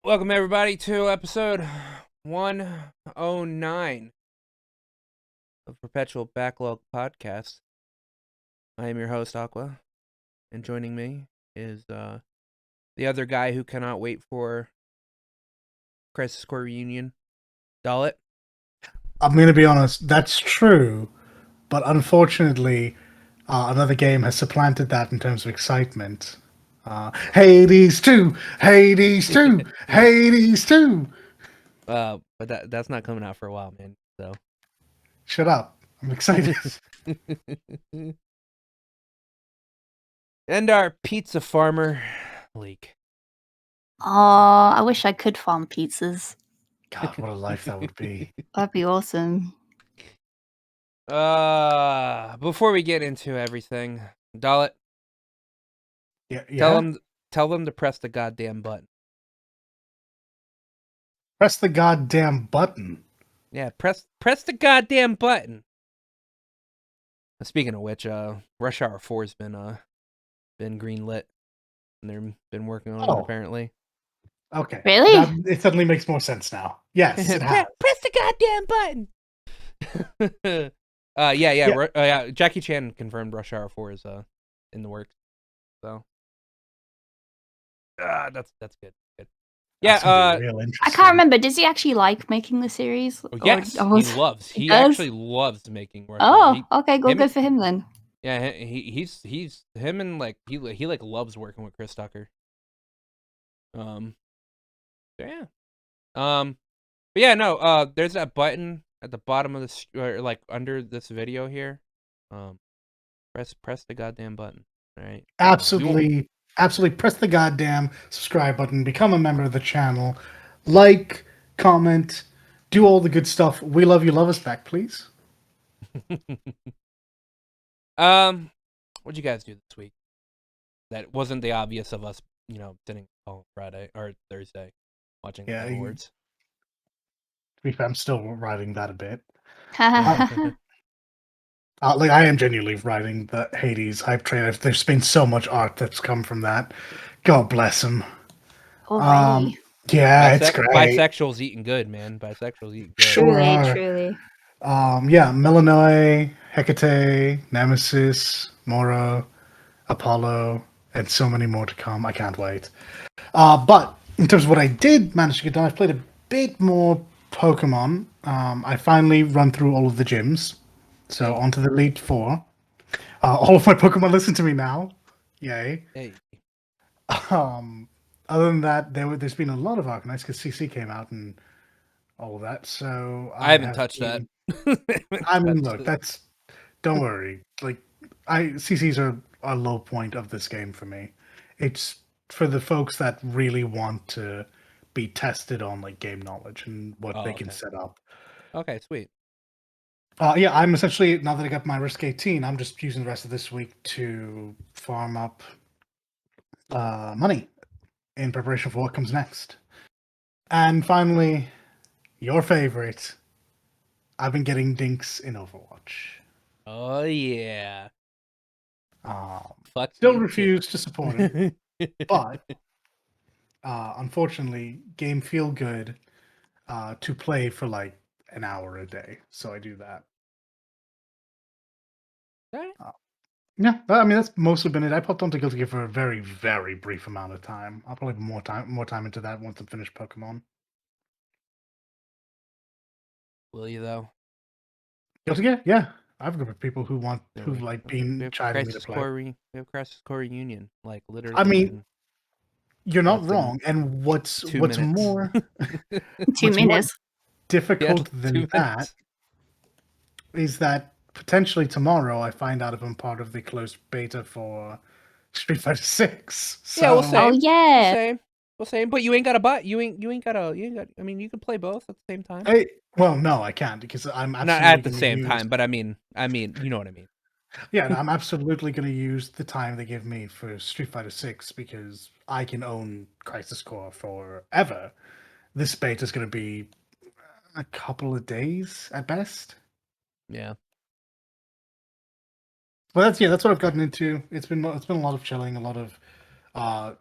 Welcome everybody to episode 109 of Perpetual Backlog podcast. I am your host Aqua, and joining me is the other guy who cannot wait for Crisis Core Reunion, Dalit. I'm going to be honest, that's true, but unfortunately, another game has supplanted that in terms of excitement. Hades 2! Hades 2! Hades 2! But that's not coming out for a while, man. So Shut up. I'm excited. And our pizza farmer, Leek. I wish I could farm pizzas. God, what a life that would be. That'd be awesome. Before we get into everything, Dalit, Yeah. tell them to press the goddamn button. Press the goddamn button. Yeah, press the goddamn button. Speaking of which, Rush Hour 4's been greenlit, and they've been working on it apparently. Okay. Really? It suddenly makes more sense now. Yes, it has. Press the goddamn button. Yeah. Jackie Chan confirmed Rush Hour 4 is in the works. So, that's good. Yeah, I can't remember. Does he actually like making the series? Yes, he actually loves making Rush Hour. Oh, okay, good for him then. Yeah, he's him and like he loves working with Chris Tucker. Yeah. But yeah, no, there's that button at the bottom of this, or like under this video here. Press the goddamn button. All right. Absolutely press the goddamn subscribe button, become a member of the channel, like, comment, do all the good stuff. We love you, love us back, please. What'd you guys do this week? That wasn't the obvious of us, sitting on Friday or Thursday watching the awards. To be fair, I'm still riding that a bit. Like, I am genuinely riding the Hades hype train. There's been so much art that's come from that. God bless him. Already. Yeah, it's great. Bisexuals eating good, man. Bisexuals eating good. Truly. Yeah, Melanoe, Hecate, Nemesis, Moro, Apollo, and so many more to come. I can't wait. But in terms of what I did manage to get done, I've played a bit more Pokemon. I finally run through all of the gyms. So onto the Elite Four. All of my Pokemon listen to me now. Yay. Hey. Other than that, there's been a lot of Arcanines because CC came out and all of that. So I haven't touched that. I mean, look, don't worry. Like, CCs are a low point of this game for me. It's for the folks that really want to be tested on like game knowledge and what they can set up. Okay, sweet. Yeah, I'm essentially, now that I got my Risk 18, I'm just using the rest of this week to farm up money in preparation for what comes next. And finally, your favorite, I've been getting dinks in Overwatch. Oh yeah. Still refuse to support it, but unfortunately, game feel good to play for like an hour a day, so I do that. Yeah, I mean that's mostly been it. I popped onto Guilty Gear for a very, very brief amount of time. I'll probably put more time into that once I finish Pokemon. Will you though? Guilty Gear, yeah. I have a group of people who've like been chiding me to play. We have Crisis Core Reunion, like literally. I mean, you're not wrong. And what's more 2 minutes difficult than that is that potentially tomorrow I find out if I'm part of the closed beta for Street Fighter 6. So, yeah, we'll say. Oh yeah. We'll say. But you ain't got a butt. You ain't got. I mean, you can play both at the same time. Well, no, I can't because I'm absolutely not at the same time. But I mean, you know what I mean. Yeah, I'm absolutely going to use the time they give me for Street Fighter 6 because I can own Crisis Core forever. This beta is going to be a couple of days at best. Yeah. Well, that's what I've gotten into. It's been a lot of chilling, a lot of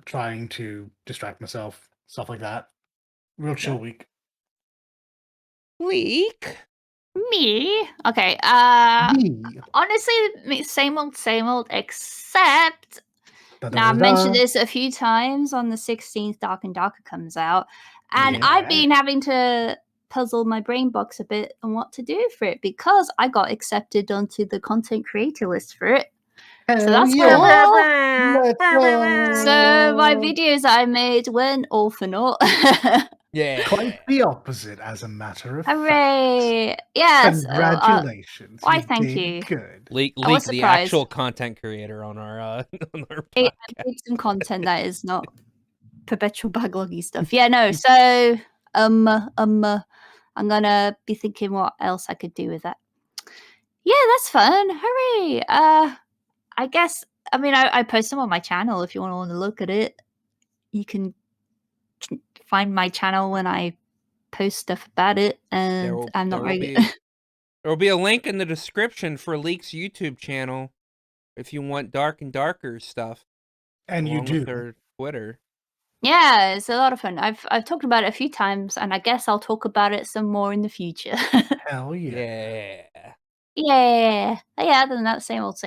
trying to distract myself, stuff like that. Real chill Yeah. week. Leek. Me? Okay. Me. Honestly, same old, except now I've mentioned this a few times. On the 16th, Dark and Darker comes out, and Yeah. I've been having to puzzle my brain box a bit on what to do for it because I got accepted onto the content creator list for it. So that's cool. Let's So my videos that I made went all for naught. Yeah. Quite the opposite, as a matter of fact. Hooray! Yes. Congratulations. Why, you thank did you. good. Leek, I was the surprised. actual content creator on our on our I podcast. made some content that is not perpetual backloggy stuff. Yeah, no. So I'm gonna be thinking what else I could do with that. Yeah, that's fun. Hooray! I guess I mean I post them on my channel if you want to look at it. You can find my channel when I post stuff about it, and I'm not very good. There will be a link in the description for Leek's YouTube channel if you want Dark and Darker stuff. And you do. With their Twitter. Yeah, it's a lot of fun. I've talked about it a few times, and I guess I'll talk about it some more in the future. Hell yeah. Yeah. Yeah, other than that, same old.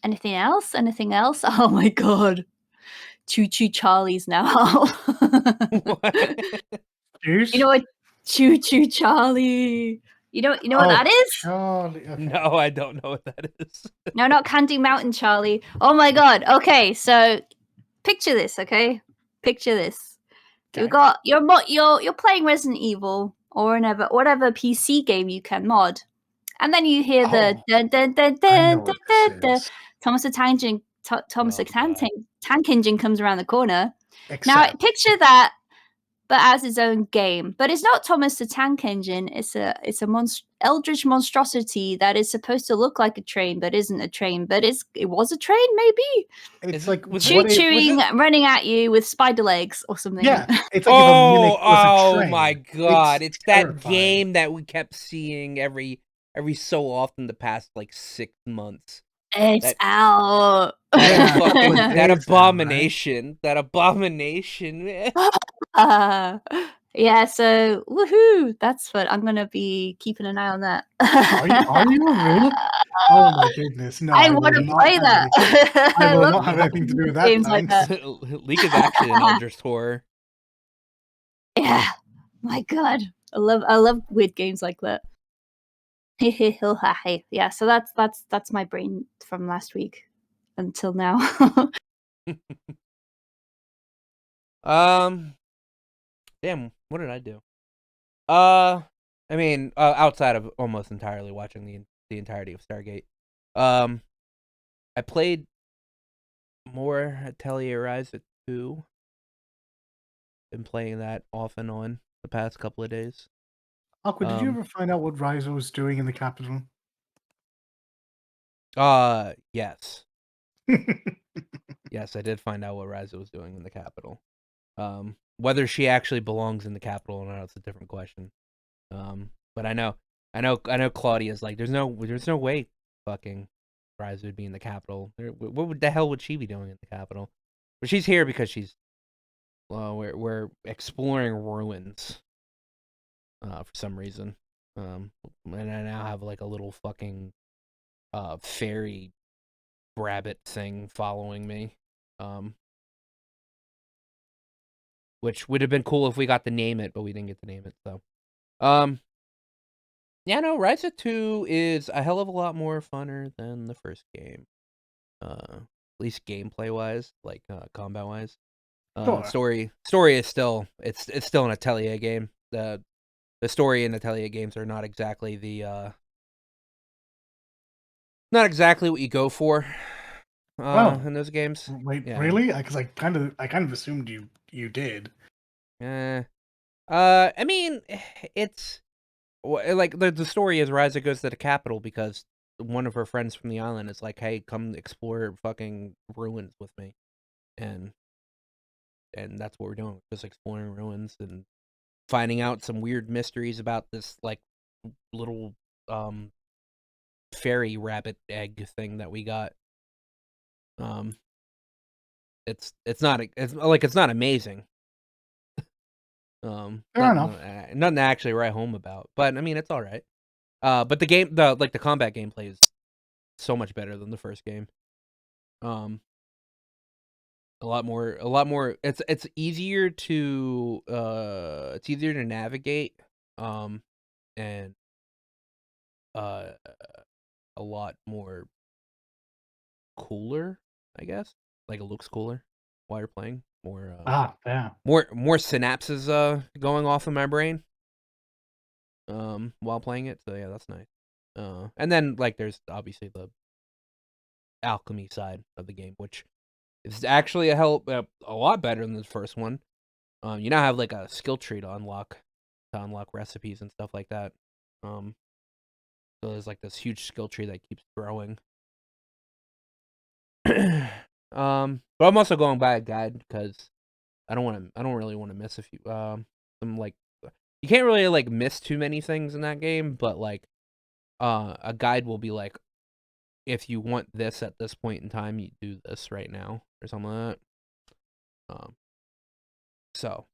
Anything else? Oh my god. Choo Choo Charlie's now. What? You know what? Choo Choo Charlie. You know what that is? Charlie. Okay. No, I don't know what that is. No, not Candy Mountain Charlie. Oh my god. Okay, so picture this, okay? Picture this. Okay. You're playing Resident Evil or whatever PC game you can mod. And then you hear the dun dun dun dun dun dun dun. Thomas the Tank Engine comes around the corner. Now picture that, but as its own game. But it's not Thomas the Tank Engine. It's a eldritch monstrosity that is supposed to look like a train, but isn't a train. But it was a train, maybe. It's like chewing, running at you with spider legs or something. Yeah, it's like if a mimic was a train. My god! It's that game that we kept seeing every so often the past like 6 months. It's out. That abomination. That abomination. Yeah, so woohoo! That's what I'm gonna be keeping an eye on that. Are you really? Oh my goodness! No, I want to play that. I will not have anything to do with that. Games like that. Leek is actually an Eldritch horror. Yeah, my god, I love weird games like that. Yeah, so that's my brain from last week until now. Damn, what did I do? I mean, outside of almost entirely watching the entirety of Stargate, I played more Atelier Ryza 2. Been playing that off and on the past couple of days. Aqua, did you ever find out what Ryza was doing in the capital? Yes. Yes, I did find out what Ryza was doing in the capital. Whether she actually belongs in the capital or not, it's a different question. But I know Claudia's like, there's no way fucking Ryza would be in the capital. What the hell would she be doing in the capital? But she's here because she's, we're exploring ruins, for some reason. And I now have like a little fucking, fairy rabbit thing following me. Which would have been cool if we got to name it, but we didn't get to name it, so. Yeah, no, Ryza 2 is a hell of a lot more funner than the first game. At least gameplay-wise, like, combat-wise. Story is still, it's still an Atelier game. The story in Atelier games are not exactly not exactly what you go for, in those games. Wait, really? Because I kind of assumed you did. I mean, it's like the story is Ryza goes to the capital because one of her friends from the island is like, "Hey, come explore fucking ruins with me," and that's what we're doing, just exploring ruins and finding out some weird mysteries about this like little fairy rabbit egg thing that we got. It's not amazing. Fair enough. Nothing to actually write home about. But I mean, it's all right. But the combat gameplay is so much better than the first game. A lot more. It's easier to navigate. And a lot more cooler, I guess. Like it looks cooler while you're playing. Yeah. More synapses going off in my brain while playing it. So yeah, that's nice. And then like there's obviously the alchemy side of the game, which is actually a lot better than the first one. You now have like a skill tree to unlock recipes and stuff like that. So there's like this huge skill tree that keeps growing. But I'm also going by a guide because I don't really want to miss a few some like you can't really like miss too many things in that game, but like a guide will be like, if you want this at this point in time, you do this right now or something like that. So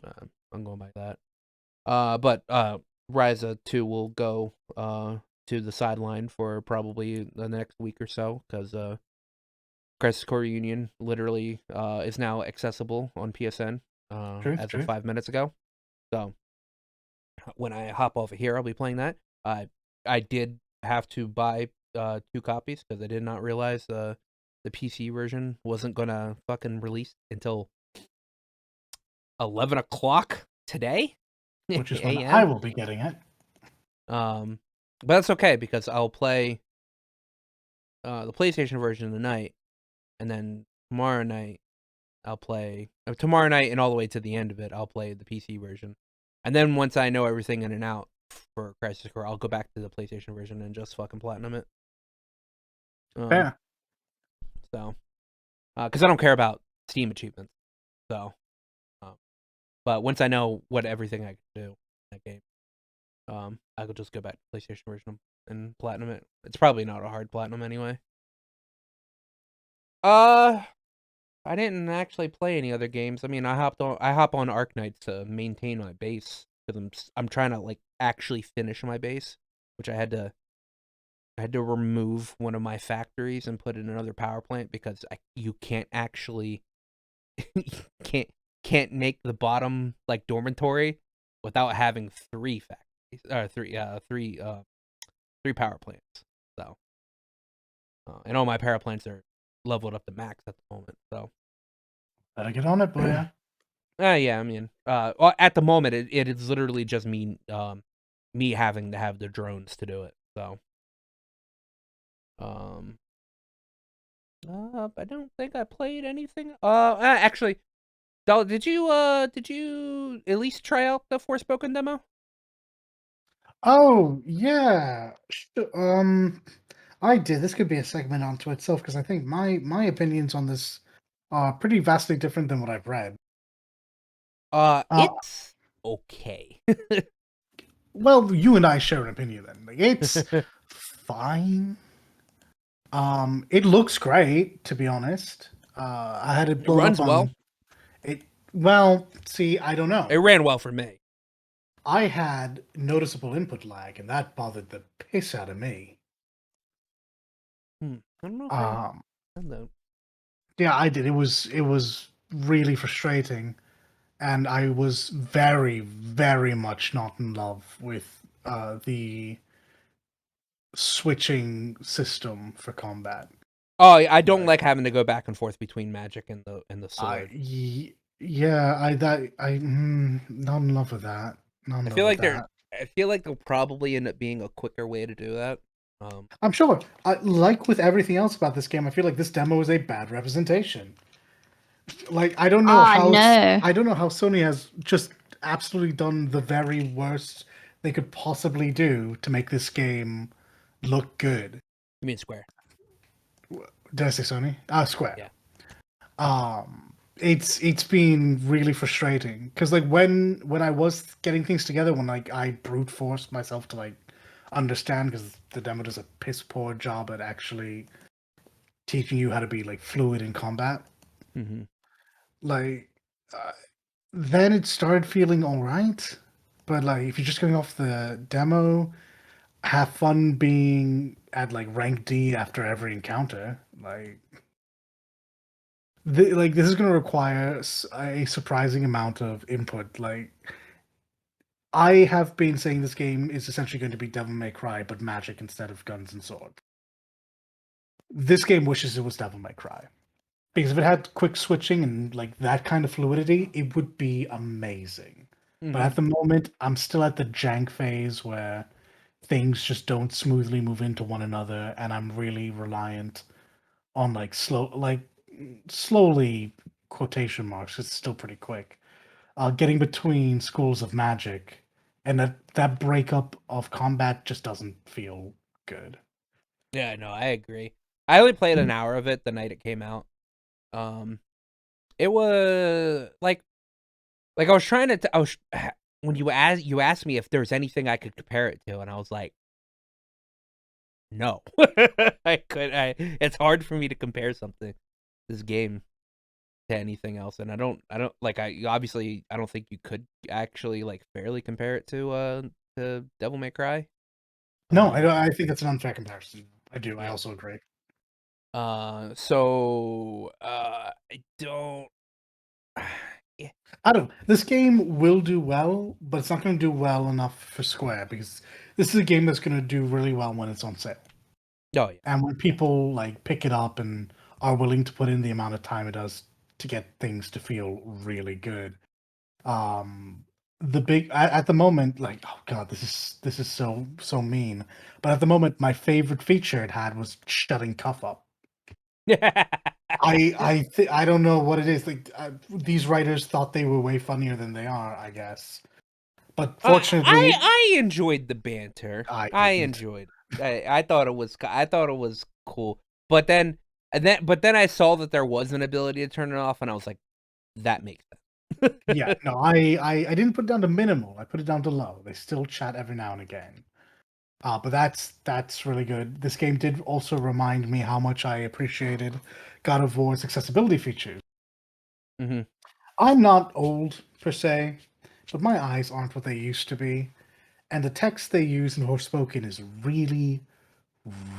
I'm going by that. But Ryza 2 will go to the sideline for probably the next week or so because Crisis Core Reunion literally is now accessible on PSN as of 5 minutes ago. So when I hop over here, I'll be playing that. I did have to buy 2 copies because I did not realize the PC version wasn't gonna fucking release until 11 o'clock today, which is when I will be getting it. But that's okay because I'll play the PlayStation version tonight, and then tomorrow night and all the way to the end of it, I'll play the PC version. And then once I know everything in and out for Crisis Core, I'll go back to the PlayStation version and just fucking platinum it. Fair. So, because I don't care about Steam achievements. So, but once I know what everything I can do in that game, I could just go back to the PlayStation version and platinum it. It's probably not a hard platinum anyway. I didn't actually play any other games. I mean, I hop on Arknights to maintain my base because I'm trying to like actually finish my base, which I had to remove one of my factories and put in another power plant because you can't actually can't make the bottom like dormitory without having 3 factories or 3 power plants. So and all my power plants are leveled up to max at the moment. So better get on it, boy. Yeah, I mean, at the moment it is literally just me having to have the drones to do it. So I don't think I played anything. Actually, did you at least try out the Forspoken demo? Oh yeah, I did. This could be a segment onto itself because I think my opinions on this are pretty vastly different than what I've read. It's okay. Well, you and I share an opinion then. Like, it's fine. It looks great, to be honest. I had it blown runs up on well. it. Well, see, I don't know. It ran well for me. I had noticeable input lag, and that bothered the piss out of me. I don't know. I don't know. Yeah, I did. It was really frustrating, and I was very, very much not in love with the switching system for combat. Oh, I don't like having to go back and forth between magic and the sword. Not in love with that. I feel like there'll probably end up being a quicker way to do that. I'm sure. Like with everything else about this game, I feel like this demo is a bad representation. Like I don't know how Sony has just absolutely done the very worst they could possibly do to make this game look good. You mean Square? Did I say Sony? Square. Yeah. It's been really frustrating because like when I was getting things together, when like I brute forced myself to like understand, because the demo does a piss poor job at actually teaching you how to be like fluid in combat. Mm-hmm. Like then it started feeling all right. But like, if you're just going off the demo, have fun being at like rank D after every encounter. Like this is going to require a surprising amount of input. Like, I have been saying this game is essentially going to be Devil May Cry, but magic instead of guns and sword. This game wishes it was Devil May Cry. Because if it had quick switching and like that kind of fluidity, it would be amazing. But at the moment, I'm still at the jank phase where things just don't smoothly move into one another, and I'm really reliant on like slowly quotation marks. It's still pretty quick. Getting between schools of magic, and that breakup of combat just doesn't feel good. Yeah, no, I agree. I only played an hour of it the night it came out. It was like I was trying to. I was when you asked me if there was anything I could compare it to, and I was like, no, it's hard for me to compare this game to anything else, and I don't like. I don't think you could actually like fairly compare it to Devil May Cry. No, I think that's an unfair comparison. I do. I Yeah. also agree. So I don't. Yeah. I don't. This game will do well, but it's not going to do well enough for Square because this is a game that's going to do really well when it's on sale. Oh yeah. And when people like pick it up and are willing to put in the amount of time it does to get things to feel really good. The big at the moment, like, oh god, this is so mean. But at the moment, my favorite feature it had was shutting Cuff up. I don't know what it is. Like, these writers thought they were way funnier than they are, I guess. But fortunately, I enjoyed the banter. I I didn't. enjoyed. I thought it was cool. But then I saw that there was an ability to turn it off, and I was like, that makes sense. Yeah, no, I didn't put it down to minimal. I put it down to low. They still chat every now and again. But that's really good. This game did also remind me how much I appreciated God of War's accessibility features. Mm-hmm. I'm not old per se, but my eyes aren't what they used to be, and the text they use in Forspoken is really,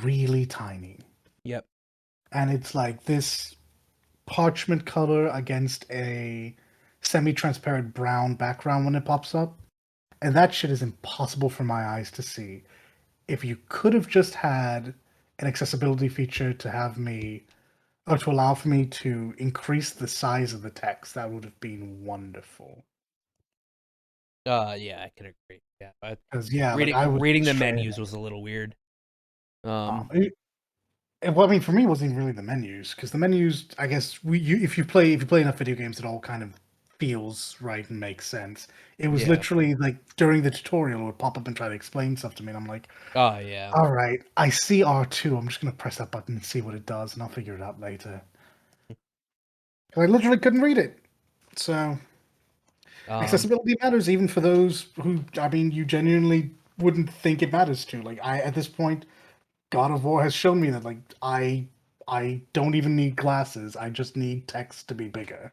really tiny. Yep. And it's like this parchment color against a semi-transparent brown background when it pops up. And that shit is impossible for my eyes to see. If you could have just had an accessibility feature to have me, or to allow for me to increase the size of the text, that would have been wonderful. Yeah, I can agree. Yeah, but Because yeah, like I was reading the straight. menus was a little weird. Well, I mean, for me, it wasn't even really the menus, because the menus, I guess, if you play enough video games, it all kind of feels right and makes sense. It was Yeah. literally like during the tutorial, it would pop up and try to explain stuff to me, and I'm like, Oh yeah. all right, I see R2. I'm just gonna press that button and see what it does, and I'll figure it out later. I literally couldn't read it, so accessibility matters even for those who, I mean, you genuinely wouldn't think it matters to. Like, at this point, God of War has shown me that like I don't even need glasses. I just need text to be bigger.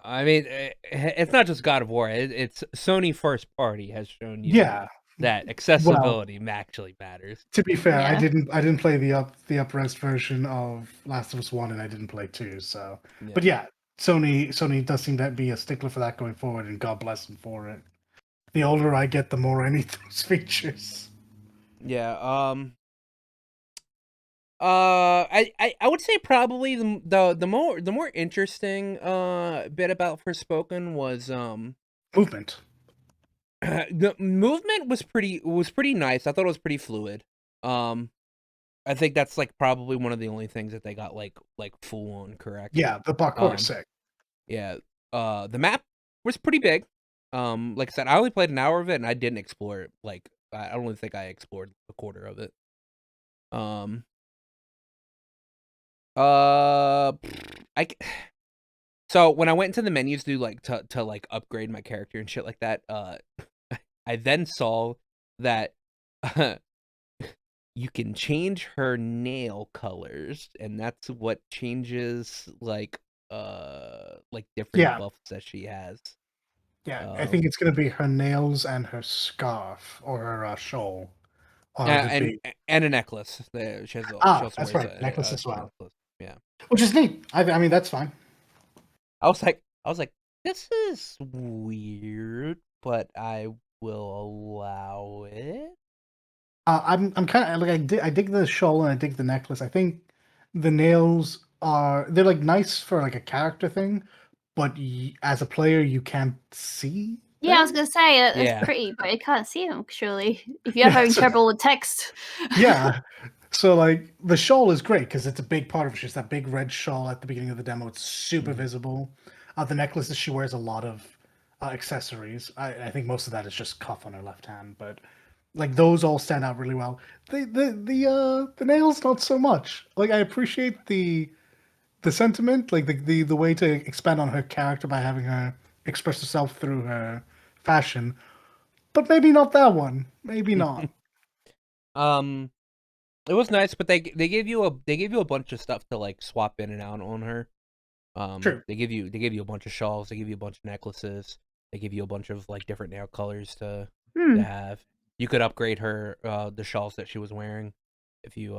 I mean, it's not just God of War. It's Sony first party has shown you Yeah. that Well, accessibility actually matters. to be fair, I Yeah. didn't play the up-res version of Last of Us 1 and I didn't play 2, so Yeah. but yeah, Sony does seem to be a stickler for that going forward, and God bless them for it. The older I get, the more I need those features. Yeah. I would say probably the more interesting bit about Forspoken was Movement. the movement was pretty nice. I thought it was pretty fluid. I think that's like probably one of the only things that they got like full on correct. Yeah, the parkour is sick. Yeah. The map was pretty big. Like I said, I only played an hour of it and I didn't explore it. Like I don't even think I explored a quarter of it. I so when I went into the menus to like to like upgrade my character and shit like that, I then saw that you can change her nail colors, and that's what changes like like different Yeah. buffs that she has. Yeah, I think it's gonna be her nails and her scarf or her shawl are the big. And a necklace. She also That's wears right, necklace as a well, necklace. Yeah. which is neat. I mean, that's fine. I was like, this is weird, but I will allow it. I'm kind of like I dig the shawl and I dig the necklace. I think the nails they're like nice for like a character thing, but as a player you can't see. Yeah, I was them. gonna say that's Yeah. pretty, but you can't see them surely if you're having trouble with text. Yeah. So like the shawl is great because it's a big part of it. She's that big red shawl at the beginning of the demo. It's super visible. The necklaces, she wears a lot of accessories. I think most of that is just cuff on her left hand, but like those all stand out really well. The nails not so much. Like I appreciate the sentiment, like the way to expand on her character by having her express herself through her fashion, but maybe not that one. Maybe not. It was nice, but they gave you a bunch of stuff to like swap in and out on her. True. They give you a bunch of shawls, they give you a bunch of necklaces, they give you a bunch of like different nail colors to have. You could upgrade her the shawls that she was wearing if you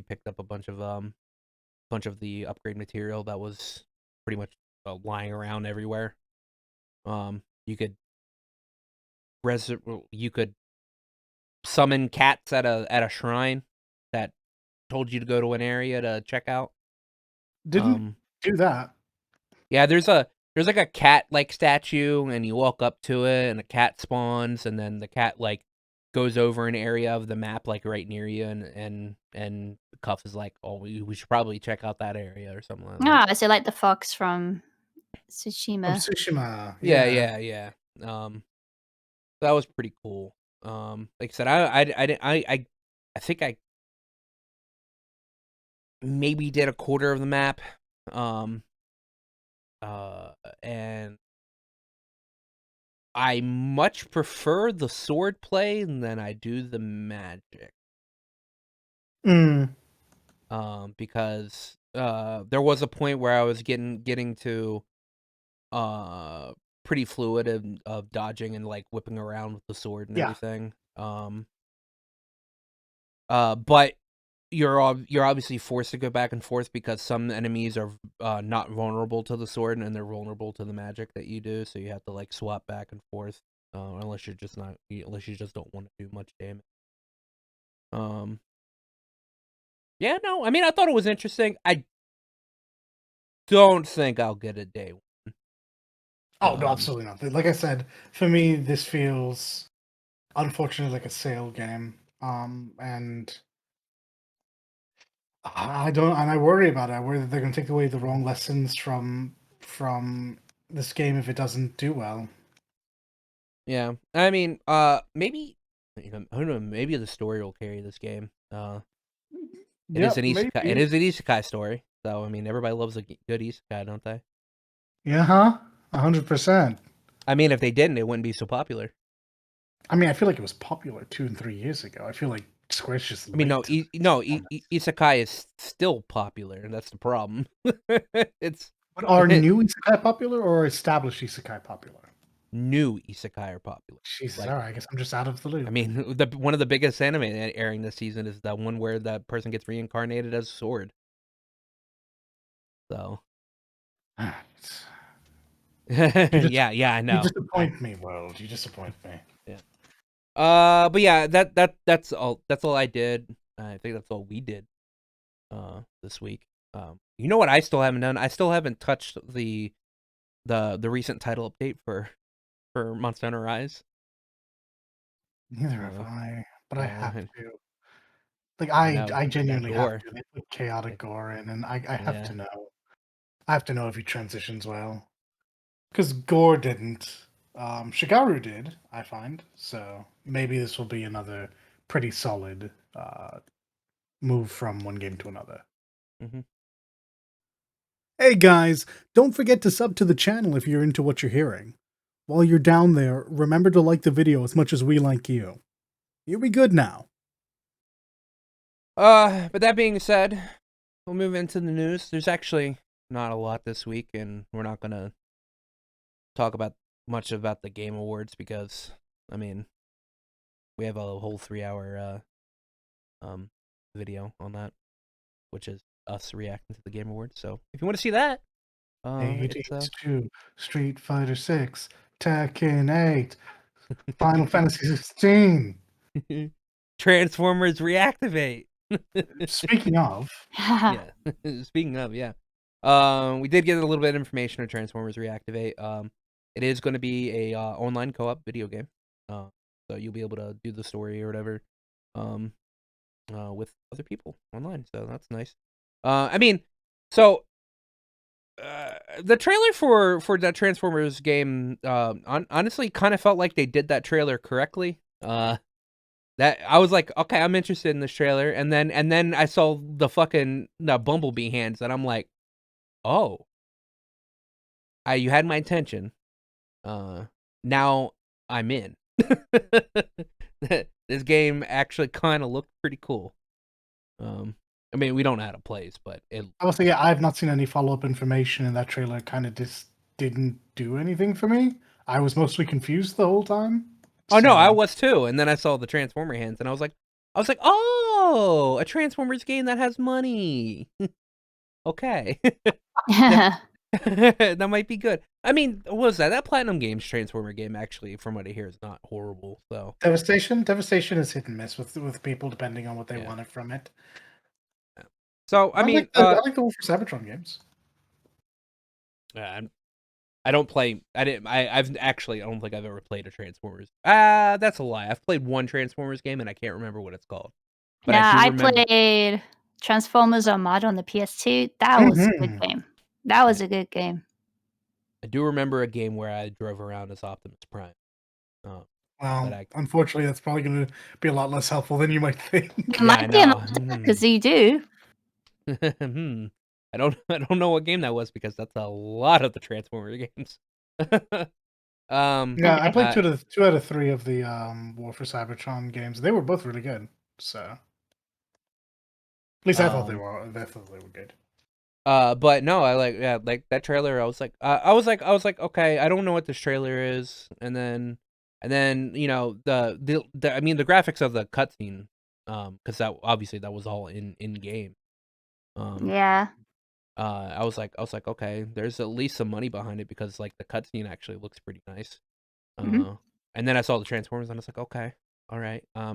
picked up a bunch of the upgrade material that was pretty much lying around everywhere. You could you could summon cats at a shrine that told you to go to an area to check out. Didn't do that. Yeah, there's like a cat like statue, and you walk up to it, and a cat spawns, and then the cat like goes over an area of the map like right near you, and Cuff is like, oh, we should probably check out that area or something like that. Is it like the fox from From Tsushima? Tsushima. Yeah. That was pretty cool. Like I said, I think I maybe did a quarter of the map. And I much prefer the sword play than I do the magic. Because there was a point where I was getting to pretty fluid of dodging and like whipping around with the sword and everything. But you're obviously forced to go back and forth because some enemies are not vulnerable to the sword and they're vulnerable to the magic that you do, so you have to like swap back and forth unless you just don't want to do much damage. Yeah, no, I mean, I thought it was interesting. I don't think I'll get a day one. Oh no, absolutely not. Like I said, for me, this feels unfortunately like a sale game. And I worry about it. I worry that they're going to take away the wrong lessons from this game if it doesn't do well. Yeah, I mean, maybe I don't know. Maybe the story will carry this game. It is an isekai. Maybe. It is an isekai story. So I mean, everybody loves a good isekai, don't they? Yeah, huh? 100%. I mean, if they didn't, it wouldn't be so popular. I mean, I feel like it was popular 2 and 3 years ago. I feel like Square's just. I mean, isekai is still popular, and that's the problem. It's. But are new isekai popular or established isekai popular? New isekai are popular. Jesus, all right, I guess I'm just out of the loop. I mean, one of the biggest anime airing this season is that one where that person gets reincarnated as a sword. So. Yeah, I know. You disappoint me, world. You disappoint me. Yeah. But yeah, that's all I did. I think that's all we did this week. You know what I still haven't done? I still haven't touched the recent title update for Monster Hunter Rise. Neither have I, but I have to. Like know, I genuinely gore. have to. They put chaotic gore in, and I have to know. I have to know if he transitions well, because Gore didn't. Shigaru did, I find. So maybe this will be another pretty solid move from one game to another. Mm-hmm. Hey guys, don't forget to sub to the channel if you're into what you're hearing. While you're down there, remember to like the video as much as we like you. You'll be good now. But that being said, we'll move into the news. There's actually not a lot this week, and we're not gonna talk about much about the Game Awards because, I mean, we have a whole 3-hour video on that, which is us reacting to the Game Awards. So if you want to see that, Hades 2, Street Fighter 6, Tekken 8, Final Fantasy 16. Transformers Reactivate. Speaking of, yeah. Speaking of, yeah. We did get a little bit of information on Transformers Reactivate. It is going to be a online co-op video game. So you'll be able to do the story or whatever, with other people online. So that's nice. I mean, so the trailer for that Transformers game, honestly, kind of felt like they did that trailer correctly. That I was like, okay, I'm interested in this trailer, and then I saw the fucking Bumblebee hands, and I'm like, oh, you had my attention. Now I'm in. This game actually kind of looked pretty cool. I mean, we don't know how to plays, but I will say, yeah, I've not seen any follow-up information, and that trailer kind of just didn't do anything for me. I was mostly confused the whole time. Oh no, I was too. And then I saw the Transformer hands, and I was like, oh, a Transformers game that has money. Okay. That might be good. I mean, what was that? That Platinum Games Transformer game, actually, from what I hear, is not horrible. So Devastation is hit and miss with people depending on what they wanted from it. So I mean, I like the Wolf for Cybertron games. I don't play. I don't think I've ever played a Transformers. That's a lie. I've played one Transformers game, and I can't remember what it's called. But yeah, I played Transformers Armada on the PS2. That was a good game. That was a good game. I do remember a game where I drove around as Optimus Prime. Well, unfortunately, that's probably going to be a lot less helpful than you might think. It might be because you do. I don't know what game that was because that's a lot of the Transformers games. Yeah, I played 2 out of 3 of the War for Cybertron games. They were both really good. So at least I thought they were. I thought they were good. But no, I like that trailer. I was like, okay, I don't know what this trailer is, and then you know the I mean the graphics of the cutscene, because that obviously that was all in game. Yeah. I was like, okay, there's at least some money behind it because like the cutscene actually looks pretty nice. And then I saw the Transformers, and I was like, okay, all right. I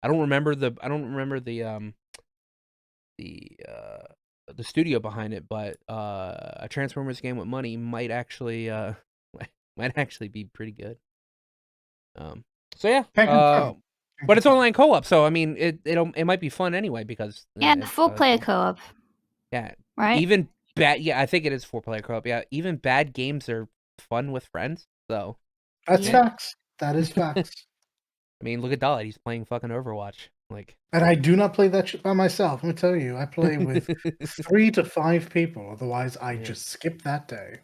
don't remember the studio behind it, but a Transformers game with money might actually be pretty good. So yeah. But it's online co-op, so I mean it might be fun anyway because full player co-op. Yeah. Right. Even bad. Yeah, I think it is 4-player co-op. Yeah, even bad games are fun with friends. So that's facts. That is facts. I mean, look at Dolly. He's playing fucking Overwatch. Like, and I do not play that shit by myself. Let me tell you, I play with 3 to 5 people. Otherwise, I just skip that day.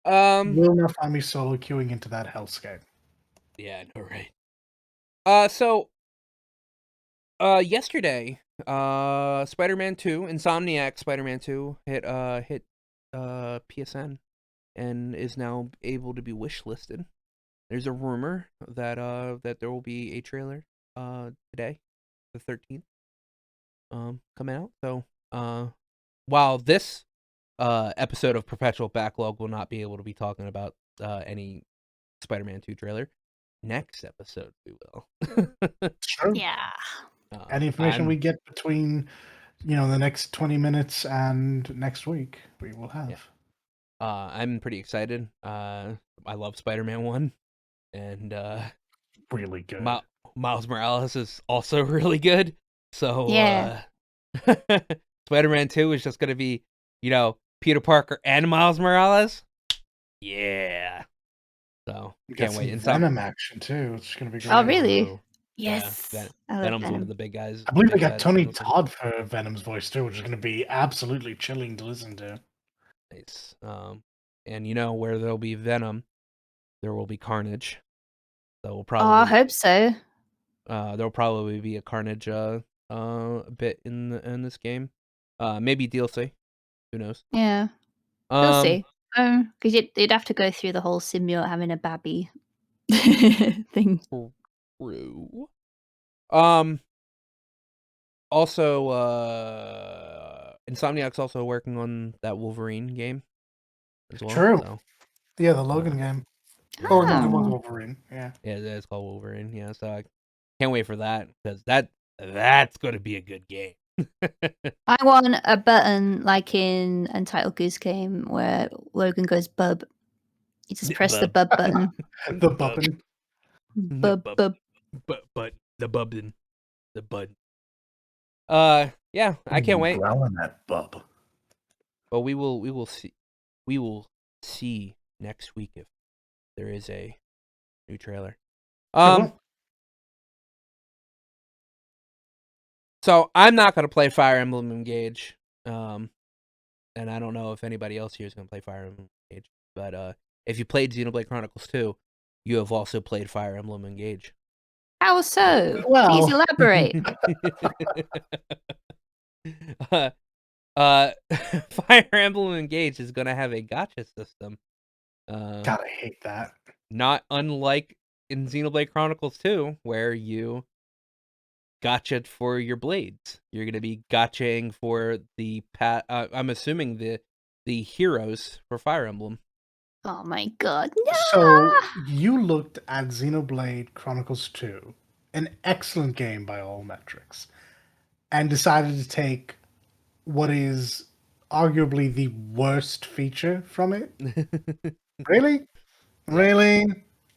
You will not find me solo queuing into that hellscape. Yeah, I know, right? So, yesterday, Spider-Man 2, Insomniac Spider-Man 2 hit PSN and is now able to be wishlisted. There's a rumor that that there will be a trailer today, the 13th, coming out. So, while this episode of Perpetual Backlog will not be able to be talking about any Spider-Man 2 trailer, next episode we will. Sure. Yeah. Any information we get between, the next 20 minutes and next week, we will have. Yeah. I'm pretty excited. I love Spider-Man 1, and really good. Miles Morales is also really good. So yeah. Spider-Man 2 is just gonna be, Peter Parker and Miles Morales. Yeah. So can't wait. And Venom action too. It's gonna be great. Oh really? Yes. Yeah, Venom's one of the big guys. I believe they got Tony Todd for Venom's voice too, which is gonna be absolutely chilling to listen to. Nice. And where there'll be Venom, there will be Carnage. So we'll probably. Oh, I hope so. There'll probably be a Carnage bit in this game. Maybe DLC. Who knows? Yeah, we'll see. Because you'd have to go through the whole symbiote having a babby thing. True. Also, Insomniac's also working on that Wolverine game as well. True. So, Yeah, the Logan game. Oh, no, it was Wolverine. Yeah. yeah, it's called Wolverine. Yeah, so I can't wait for that because that's going to be a good game. I want a button like in Untitled Goose Game where Logan goes bub. You just press the bub button. The button. Bub. But the bubbin. The bud. Yeah, I can't wait. Growling that bub. But we will see next week if there is a new trailer. So I'm not gonna play Fire Emblem Engage. And I don't know if anybody else here is gonna play Fire Emblem Engage. But if you played Xenoblade Chronicles 2, you have also played Fire Emblem Engage. How so? Well. Please elaborate. Fire Emblem Engage is gonna have a gacha system. God, I hate that. Not unlike in Xenoblade Chronicles 2, where you gotcha for your blades. You're gonna be gotchaing for the I'm assuming the heroes for Fire Emblem. Oh my god, no! So you looked at Xenoblade Chronicles 2, an excellent game by all metrics, and decided to take what is arguably the worst feature from it. Really? Really?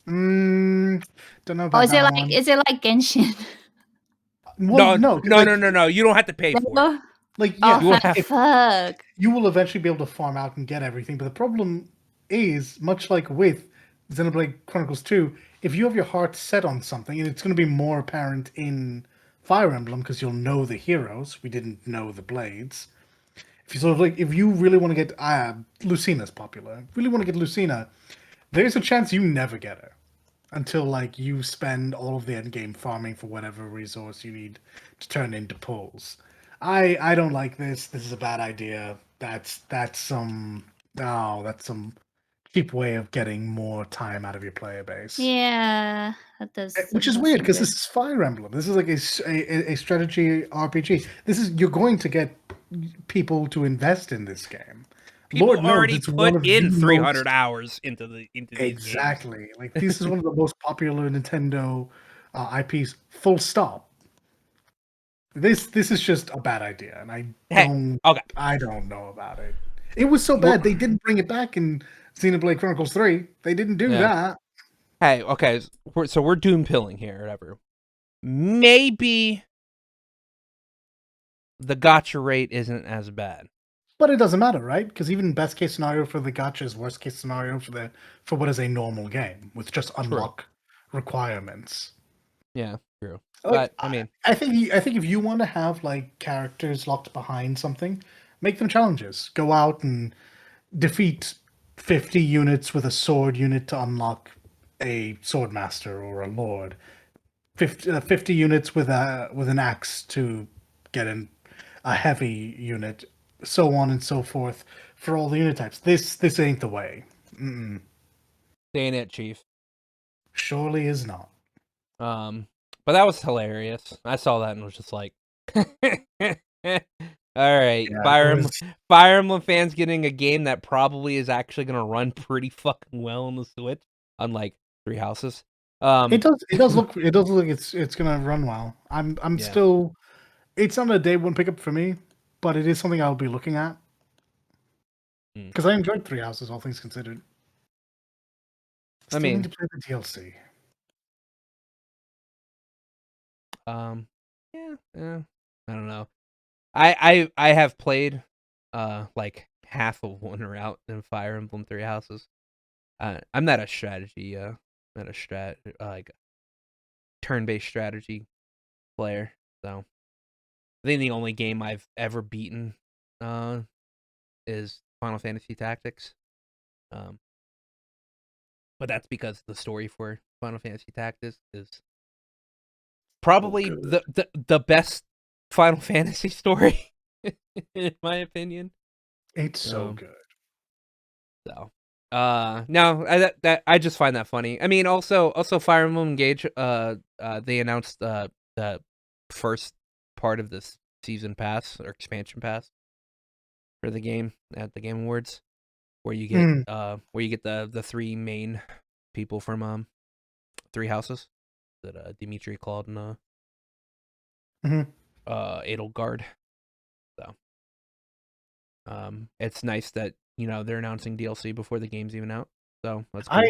Don't know about that one. Is it like Genshin? Well, no. No. You don't have to pay for it. Like, yeah, fuck. You will eventually be able to farm out and get everything, but the problem is, much like with Xenoblade Chronicles 2, if you have your heart set on something, and it's going to be more apparent in Fire Emblem because you'll know the heroes. We didn't know the blades. If you really want to get Lucina's popular, really want to get Lucina, there's a chance you never get her until like you spend all of the end game farming for whatever resource you need to turn into pulls. I don't like this. This is a bad idea. That's some cheap way of getting more time out of your player base. Yeah, that does. Which is weird because this is Fire Emblem. This is like a strategy RPG. You're going to get people to invest in this game. People Lord already knows, put in 300 hours into these exactly games. Like this is one of the most popular Nintendo IPs. Full stop. This is just a bad idea, and I don't know about it. It was so bad they didn't bring it back in Xenoblade Chronicles 3. They didn't do that. Hey, okay, so we're doom pilling here, whatever. Maybe the gacha rate isn't as bad. But it doesn't matter, right? Because even best case scenario for the gacha is worst case scenario for what is a normal game with just unlock requirements. Yeah, true. Like, but I mean, I think if you want to have like characters locked behind something, make them challenges. Go out and defeat 50 units with a sword unit to unlock a sword master or a lord. 50 units with an axe to get a heavy unit, so on and so forth for all the unit types. This ain't the way. Ain't it, Chief? Surely is not. But that was hilarious. I saw that and was just like, all right, yeah, Fire Emblem fans getting a game that probably is actually going to run pretty fucking well on the Switch, unlike Three Houses. It does look it's going to run well. I'm still. It's not a day one pickup for me, but it is something I'll be looking at because I enjoyed Three Houses, all things considered. Still need to play the DLC. Yeah, I don't know. I have played like half of one route in Fire Emblem Three Houses. I'm not a strategy like turn-based strategy player, so I think the only game I've ever beaten is Final Fantasy Tactics. But that's because the story for Final Fantasy Tactics is probably the best Final Fantasy story, in my opinion. It's so good. So, no, I just find that funny. I mean, also Fire Emblem Engage. They announced the first part of this season pass or expansion pass for the game at the Game Awards, where you get the three main people from Three Houses that Dimitri, Claude, and Edelgard. So, it's nice that they're announcing DLC before the game's even out. So that's cool.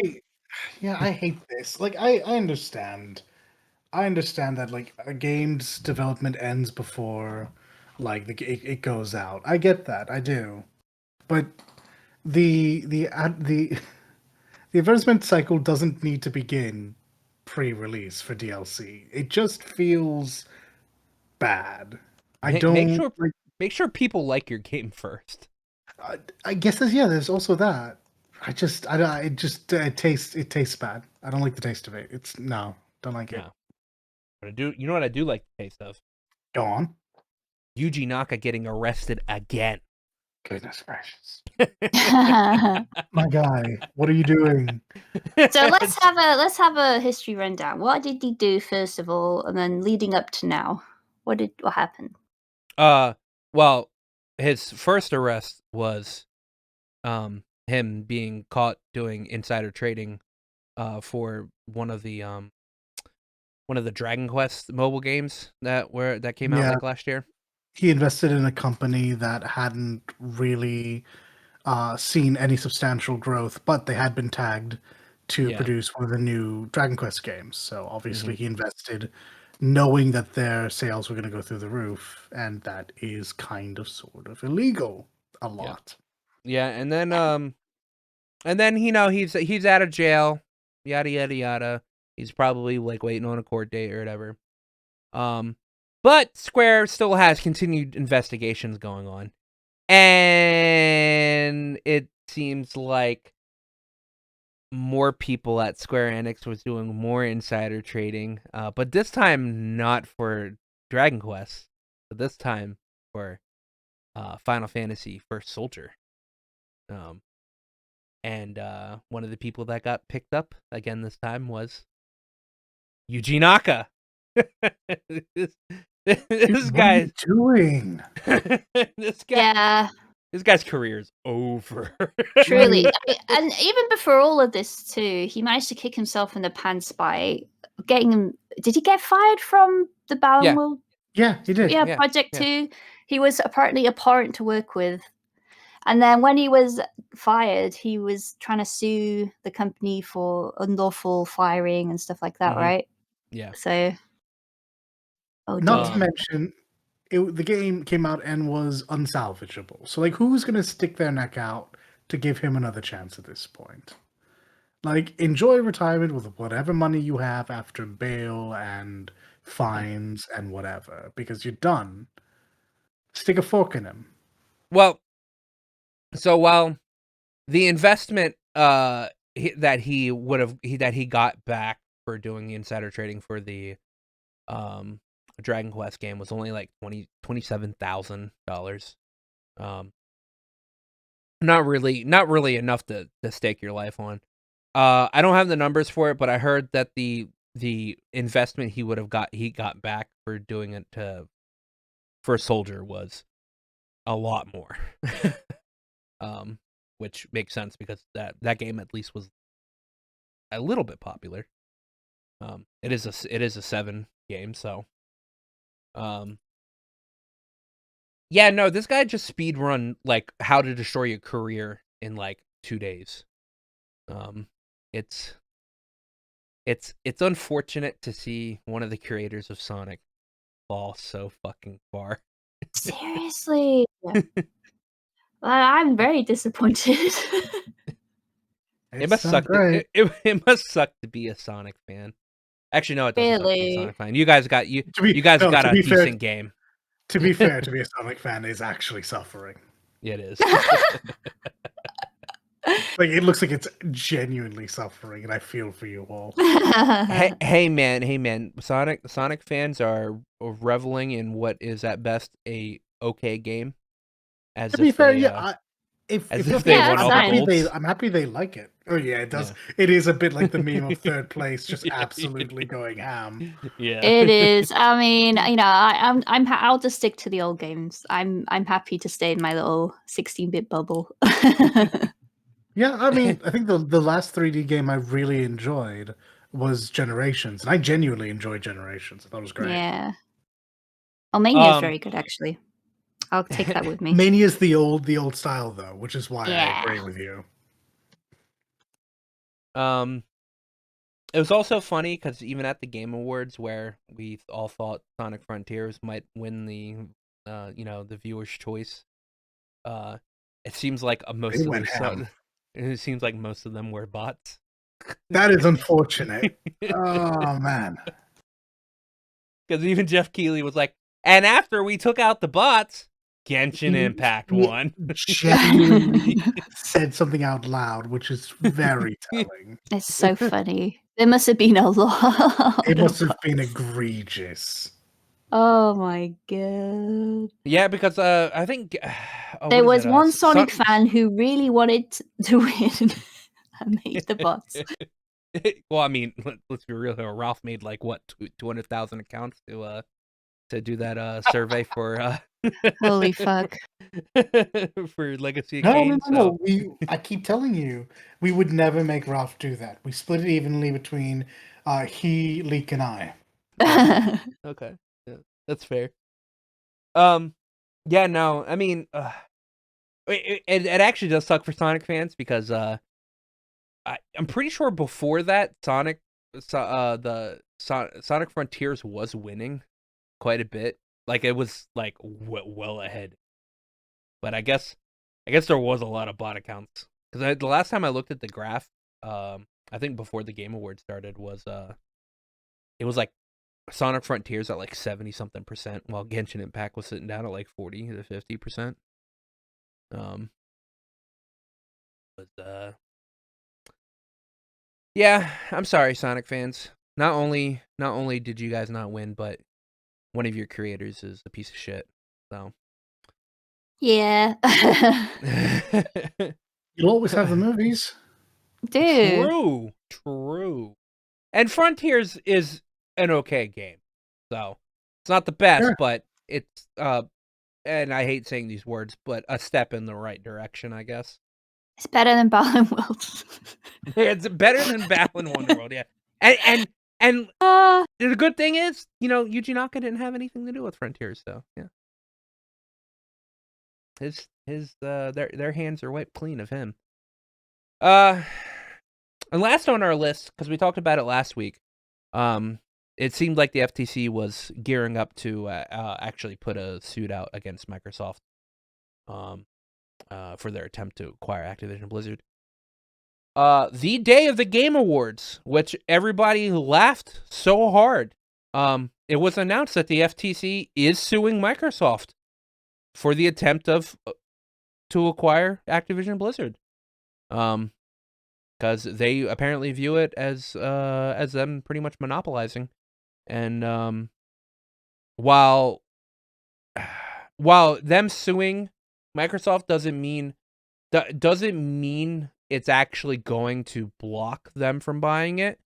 I hate this. Like, I understand. I understand that like a game's development ends before like it goes out. I get that. I do. But the advertisement cycle doesn't need to begin pre-release for DLC. It just feels bad. I don't make sure people like your game first. I guess there's also that. It tastes bad. I don't like the taste of it. Don't like it. But you know what I do like the taste of? Go on. Yuji Naka getting arrested again. Goodness gracious. My guy, what are you doing? So let's have a history rundown. What did he do first of all, and then leading up to now? What happened? Well, his first arrest was him being caught doing insider trading for one of the Dragon Quest mobile games that came out like last year. He invested in a company that hadn't really seen any substantial growth, but they had been tagged to produce one of the new Dragon Quest games. So obviously he invested knowing that their sales were going to go through the roof, and that is kind of sort of illegal a lot. Yeah, and then he's out of jail, yada yada yada. He's probably like waiting on a court date or whatever. But Square still has continued investigations going on. And it seems like more people at Square Enix was doing more insider trading, but this time not for Dragon Quest, but this time for Final Fantasy First Soldier. And one of the people that got picked up again this time was Yuji Naka. This guy, what are you doing? This guy's career is over. Truly. And even before all of this too, he managed to kick himself in the pants by getting him. Did he get fired from the Balan World? Yeah, he did. Yeah, Project 2. He was apparently abhorrent to work with. And then when he was fired, he was trying to sue the company for unlawful firing and stuff like that, right? Yeah. So, not to mention, the game came out and was unsalvageable. So, like, who's going to stick their neck out to give him another chance at this point? Like, enjoy retirement with whatever money you have after bail and fines and whatever, because you're done. Stick a fork in him. Well, so while the investment that he got back for doing the insider trading for the Dragon Quest game was only like $27,000. Not really enough to stake your life on. I don't have the numbers for it, but I heard that the investment he got back for doing it for Soldier was a lot more. Which makes sense because that game at least was a little bit popular. It is a 7 game, so yeah, no, this guy just speedrun like How to Destroy Your Career in like 2 days. It's unfortunate to see one of the creators of Sonic fall so fucking far. Seriously. I'm very disappointed. It must suck. It must suck to be a Sonic fan. Actually, no, it doesn't suck to be a Sonic fan. You guys got a decent game. To be fair, to be a Sonic fan is actually suffering. It is. Like, it looks like it's genuinely suffering, and I feel for you all. Hey man, Sonic fans are reveling in what is at best a okay game. To be fair, if As you're if they Yeah, won that's all the nice. golds. I'm happy they like it. Oh yeah, it does. Yeah. It is a bit like the meme of third place, just Yeah. absolutely going ham. Yeah. It is. I mean, I'll just stick to the old games. I'm happy to stay in my little 16-bit bubble. Yeah, I mean, I think the last 3D game I really enjoyed was Generations, and I genuinely enjoyed Generations. I thought it was great. Yeah. Oh, Mania is Um, very good, actually. I'll take that with me. Mania's the old style though, which is why I Yeah. agree with you. It was also funny because even at the Game Awards, where we all thought Sonic Frontiers might win the, the viewer's choice, it seems like They went ham. it seems like most of them were bots. That is unfortunate. Oh man. Because even Jeff Keighley was like, and after we took out the bots, Genshin Impact won. Genuinely said something out loud, which is very telling. It's so funny. There must have been a lot. It must of have been bots. egregious. Oh my god. Yeah, because I think There was one Sonic fan who really wanted to win and made the bots. Well, I mean, let's be real here. Ralph made like what 200,000 accounts to do that survey for Holy fuck. for Legacy of No, Kain. no. I keep telling you, we would never make Ralph do that. We split it evenly between he, Leek, and I. Okay, yeah, that's fair. Yeah, no, I mean, it actually does suck for Sonic fans because I'm pretty sure before that Sonic Frontiers was winning quite a bit. Like it was like well ahead. But I guess there was a lot of bot accounts because the last time I looked at the graph, I think before the Game Awards started was it was like Sonic Frontiers at like 70-something%, while Genshin Impact was sitting down at like 40 to 50%. Yeah, I'm sorry, Sonic fans. Not only did you guys not win, but one of your creators is a piece of shit. So Yeah. You'll always have the movies. Dude. True. And Frontiers is an okay game. So it's not the best, Sure. but it's and I hate saying these words, but a step in the right direction, I guess. It's better than Balan Worlds. It's better than Balan Wonderworld, yeah. And the good thing is, Yuji Naka didn't have anything to do with Frontiers, so yeah. Their hands are wiped clean of him. And last on our list, because we talked about it last week, it seemed like the FTC was gearing up to actually put a suit out against Microsoft for their attempt to acquire Activision Blizzard. The day of the Game Awards, which everybody laughed so hard, it was announced that the FTC is suing Microsoft for the attempt to acquire Activision Blizzard. Because they apparently view it as them pretty much monopolizing, and while them suing Microsoft doesn't mean it's actually going to block them from buying it.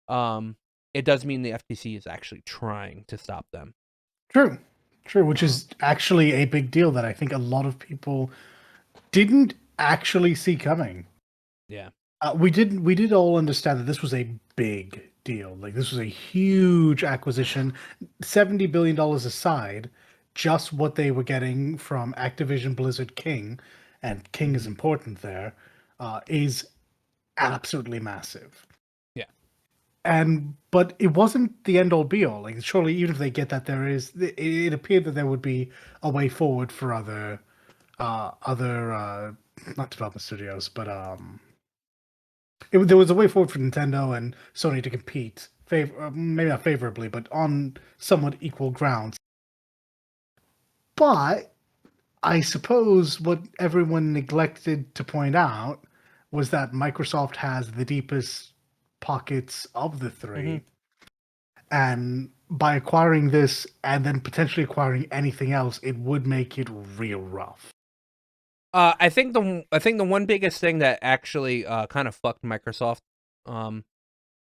It does mean the FTC is actually trying to stop them. True, which is actually a big deal that I think a lot of people didn't actually see coming. Yeah. We did all understand that this was a big deal. Like, this was a huge acquisition. $70 billion aside, just what they were getting from Activision Blizzard King, and King is important there, is absolutely massive. Yeah. But it wasn't the end all be all. Like, surely, even if they get that, it appeared that there would be a way forward for other not development studios, but there was a way forward for Nintendo and Sony to compete, maybe not favorably, but on somewhat equal grounds. But I suppose what everyone neglected to point out was that Microsoft has the deepest pockets of the three. Mm-hmm. And by acquiring this and then potentially acquiring anything else, it would make it real rough. I think the one biggest thing that actually kind of fucked Microsoft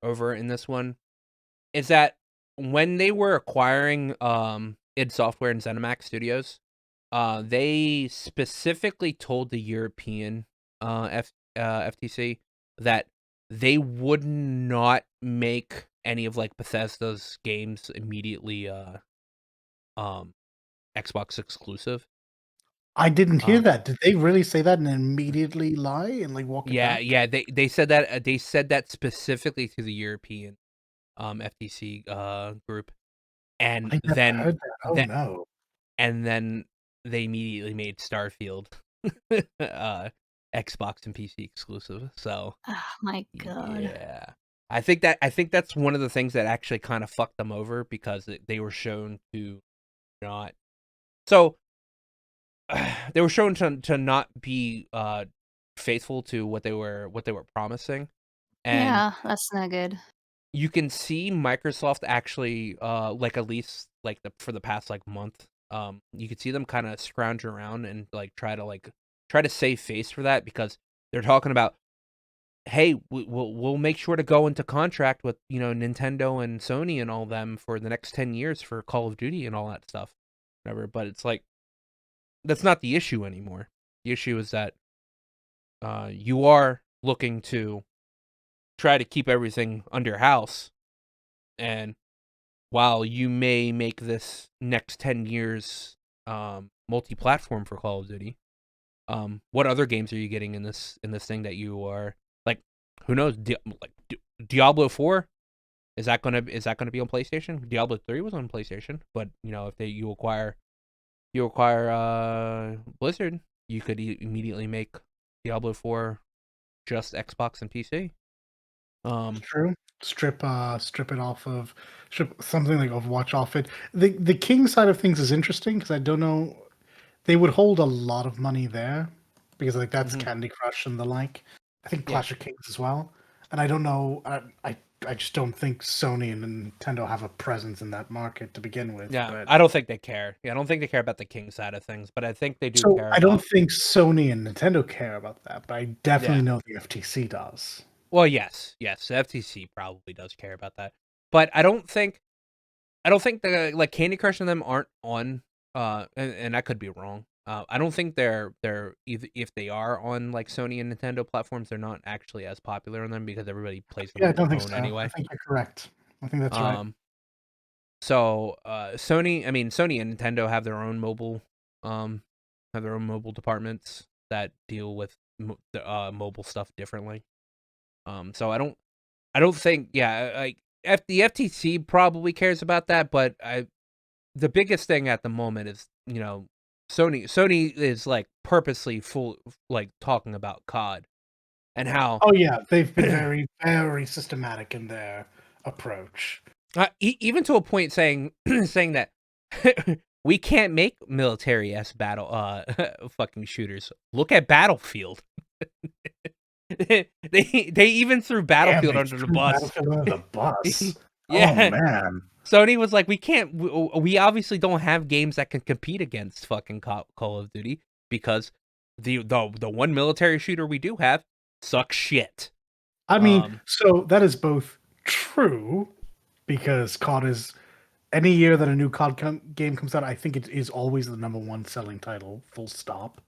over in this one is that when they were acquiring id Software and ZeniMax Studios, they specifically told the European FTC that they would not make any of like Bethesda's games immediately Xbox exclusive. I didn't hear Um, that. Did they really say that and immediately lie and like walk it back? yeah, they said that specifically to the European FTC group, and I never then heard that. Oh that no. and then they immediately made Starfield Xbox and PC exclusive. So Oh my god. yeah, I think that's one of the things that actually kind of fucked them over because they were shown to not. So they were shown to not be faithful to what they were promising, and Yeah, that's no good. you can see Microsoft actually like at least like for the past like month, you could see them kind of scrounge around and like try to save face for that because they're talking about, hey, we'll make sure to go into contract with Nintendo and Sony and all them for the next 10 years for Call of Duty and all that stuff, whatever. But it's like that's not the issue anymore. The issue is that you are looking to try to keep everything under house, and while you may make this next 10 years multi-platform for Call of Duty, what other games are you getting in this thing that you are like? Who knows? Diablo 4, is that gonna be on PlayStation? Diablo 3 was on PlayStation, but if you acquire Blizzard, you could immediately make Diablo 4 just Xbox and PC. True. Strip it off of strip something like Overwatch off it. The King side of things is interesting because I don't know, they would hold a lot of money there because like that's Mhm. Candy Crush and the like. I think Yeah. Clash of Kings as well. And I don't know. I just don't think Sony and Nintendo have a presence in that market to begin with. Yeah, But I don't think they care. Yeah, I don't think they care about the King side of things, but I think they do so care I don't about. think Sony and Nintendo care about that, but I definitely Yeah. know the FTC does. Well, yes, the FTC probably does care about that, but I don't think the like Candy Crush and them aren't on. And I could be wrong. I don't think they're if they are on like Sony and Nintendo platforms, they're not actually as popular on them because everybody plays them Yeah, I on their don't think phone so. I anyway. think you're correct. I think that's right. So Sony and Nintendo have their own mobile departments that deal with mobile stuff differently. So I don't think, yeah, like the FTC probably cares about that, but the biggest thing at the moment is Sony is like purposely like talking about COD and how Oh yeah, they've been very, very systematic in their approach. even to a point saying saying that we can't make military battle fucking shooters. Look at Battlefield. they even threw Damn, Battlefield they under the threw bus. Battlefield under the bus. Oh Yeah. man. Sony was like, we obviously don't have games that can compete against fucking Call of Duty because the one military shooter we do have sucks shit. I mean, so that is both true because COD is any year that a new COD game comes out, I think it is always the number one selling title. Full stop.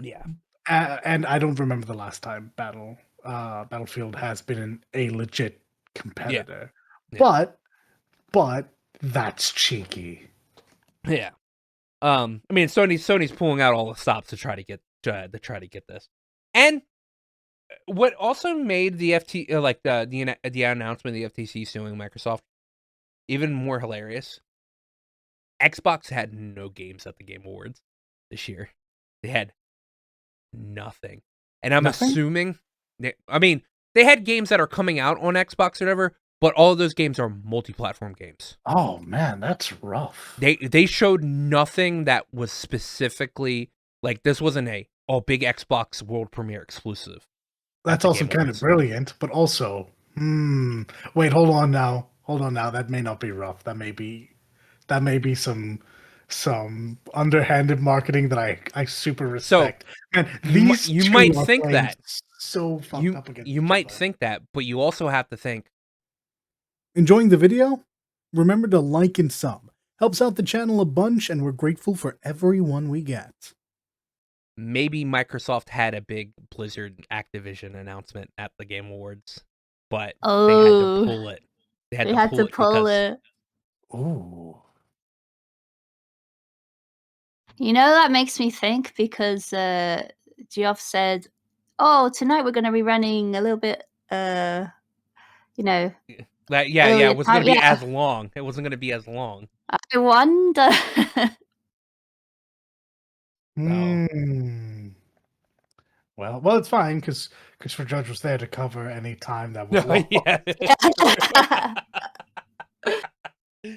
Yeah. And I don't remember the last time Battlefield has been a legit competitor. Yeah. But that's cheeky. Yeah. I mean, Sony's pulling out all the stops to try to get this. And what also made the the announcement of the FTC suing Microsoft even more hilarious, Xbox had no games at the Game Awards this year. They had nothing. And I'm Nothing? assuming they had games that are coming out on Xbox or whatever, but all of those games are multi-platform games. Oh man, that's rough. They showed nothing that was specifically like this wasn't a big Xbox world premiere exclusive. That's also kind of brilliant, but also, wait, hold on now. That may not be rough. That may be some some underhanded marketing that I super respect. And you two might are think playing that. so fucked up against You each might other. think that, but you also have to think. Enjoying the video? Remember to like and sub. Helps out the channel a bunch, and we're grateful for everyone we get. Maybe Microsoft had a big Blizzard Activision announcement at the Game Awards, but they had to pull it. They had to pull it. Ooh. You know, that makes me think because Geoff said, "Oh, tonight we're going to be running a little bit, you know." It wasn't going to be as long. It wasn't going to be as long. I wonder. Well, it's fine because Christopher Judge was there to cover any time that was long.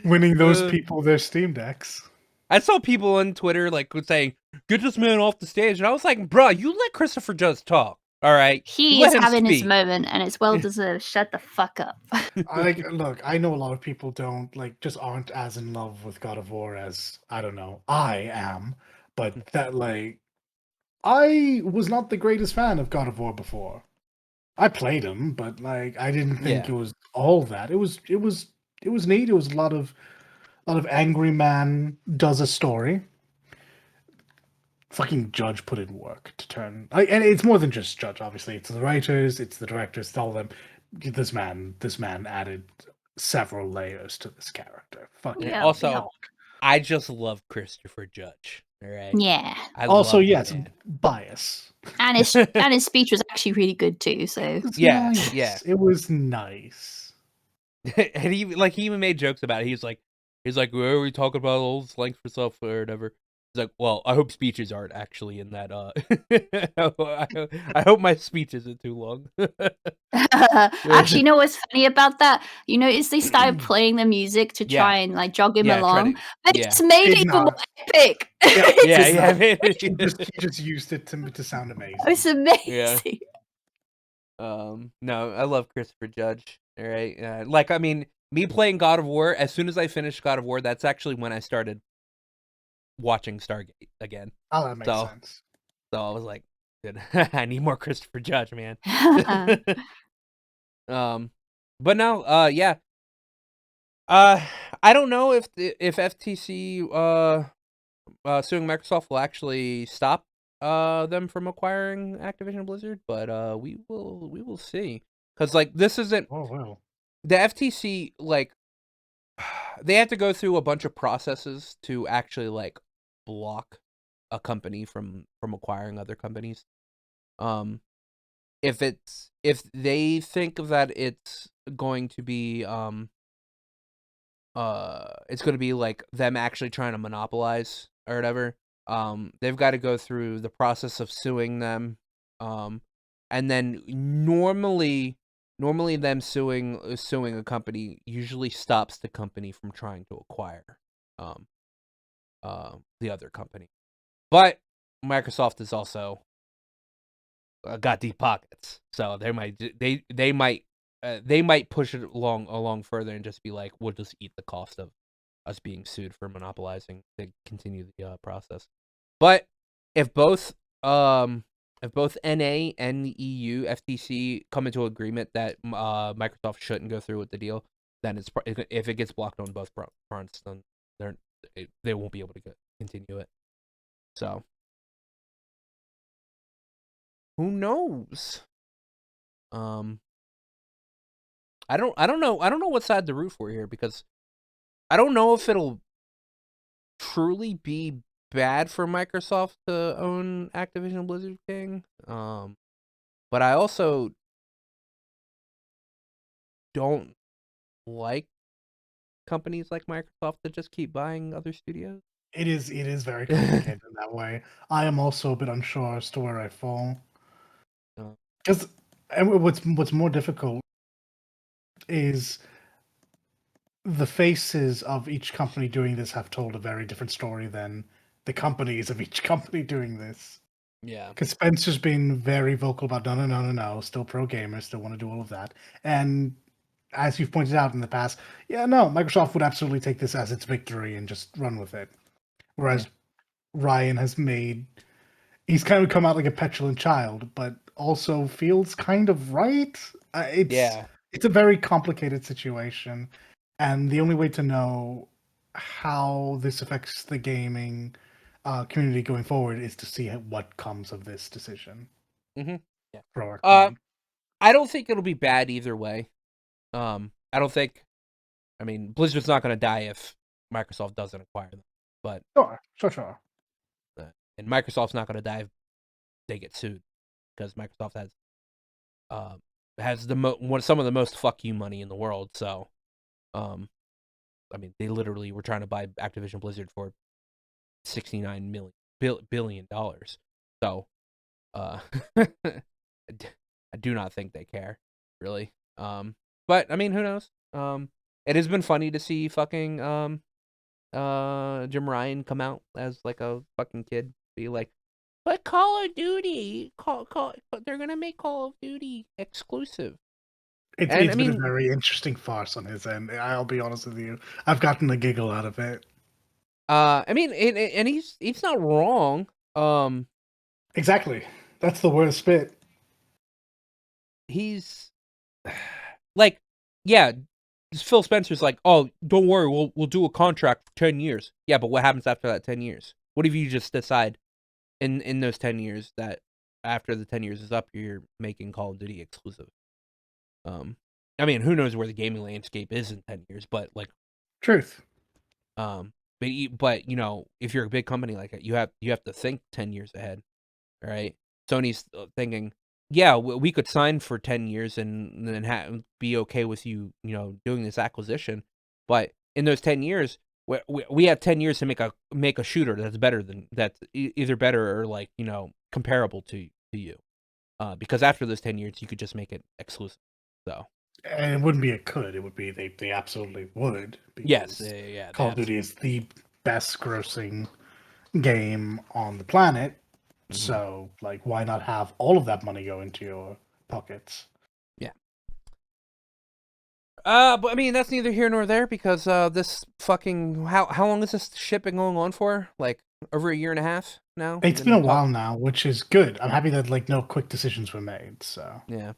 Winning those people their Steam Decks. I saw people on Twitter saying, "Get this man off the stage," and I was like, "Bro, you let Christopher Judge talk, all right? He is having his moment, and it's well deserved. Shut the fuck up." Look, I know a lot of people just aren't as in love with God of War as I am, but that I was not the greatest fan of God of War before. I played him, but I didn't think it was all that. It was neat. It was a lot of angry man does a story. Fucking Judge put in work to turn, and it's more than just Judge. Obviously, it's the writers, it's the directors, it's all of them. This man added several layers to this character. Fucking also, I just love Christopher Judge. All right. Yeah. Yes, bias. And his speech was actually really good too. So yeah, it was nice. And he even made jokes about it. He's like, "Where are we talking about old slang for stuff or whatever?" He's like, "Well, I hope speeches aren't actually in that. I hope my speech isn't too long." Actually, you know what's funny about that? You notice they started playing the music to try and jog him along. But it's made it even more epic. He just used it to sound amazing. It's amazing. No, I love Christopher Judge. All right, me playing God of War. As soon as I finished God of War, that's actually when I started watching Stargate again. Oh, that makes sense. So I was like, "Dude, I need more Christopher Judge, man." But no, I don't know if FTC suing Microsoft will actually stop them from acquiring Activision Blizzard, but we will see, because this isn't the FTC. They have to go through a bunch of processes to actually block a company from acquiring other companies. If they think that it's going to be them actually trying to monopolize or whatever, they've got to go through the process of suing them, and then normally them suing a company usually stops the company from trying to acquire the other company. But Microsoft is also got deep pockets, so they might push it along further and just be like, we'll just eat the cost of us being sued for monopolizing to continue the process. But if both NA and the EU FTC come into agreement that Microsoft shouldn't go through with the deal, then if it gets blocked on both fronts, then they won't be able to continue it. So who knows? I don't know what side to root for here, because I don't know if it'll truly be bad for Microsoft to own Activision Blizzard King. But I also don't like companies like Microsoft that just keep buying other studios. It is very complicated in that way. I am also a bit unsure as to where I fall. Because what's more difficult is the faces of each company doing this have told a very different story than the companies of each company doing this. Yeah. Because Spencer's been very vocal about no, still pro gamers, still want to do all of that. And as you've pointed out in the past, Microsoft would absolutely take this as its victory and just run with it. whereas Ryan has he's kind of come out like a petulant child, but also feels kind of right. It's a very complicated situation, and the only way to know how this affects the gaming community going forward is to see what comes of this decision. Mm-hmm. Yeah. For our I don't think it'll be bad either way. I don't think. I mean, Blizzard's not going to die if Microsoft doesn't acquire them, but sure. And Microsoft's not going to die if they get sued, because Microsoft has some of the most fuck you money in the world. So, I mean, they literally were trying to buy Activision Blizzard for $69 billion. So, I do not think they care, really. But I mean, who knows? It has been funny to see fucking Jim Ryan come out as like a fucking kid, be like, but Call of Duty, they're gonna make Call of Duty exclusive. It's been a very interesting farce on his end. I'll be honest with you. I've gotten a giggle out of it. I mean, and he's not wrong. Exactly. That's the worst bit. He's like, yeah, Phil Spencer's like, oh, don't worry, we'll do a contract for 10 years. Yeah, but what happens after that 10 years? What if you just decide in those 10 years that after the 10 years is up, you're making Call of Duty exclusive? I mean, who knows where the gaming landscape is in 10 years, but like, truth. But you know, if you're a big company like that, you have to think 10 years ahead, right? Sony's thinking, yeah, we could sign for 10 years and then be okay with you know, doing this acquisition, but in those 10 years, we have 10 years to make a shooter that's either better or, like, you know, comparable to you, because after those 10 years, you could just make it exclusive. So. And it wouldn't be it would be they absolutely would. Yes, yeah. Call of Duty is the best grossing game on the planet. Mm-hmm. So, like, why not have all of that money go into your pockets? Yeah. But I mean, that's neither here nor there, because this fucking how long has this shit been going on for? Like over a year and a half now. It's been a while now, which is good. I'm happy that like no quick decisions were made. So yeah.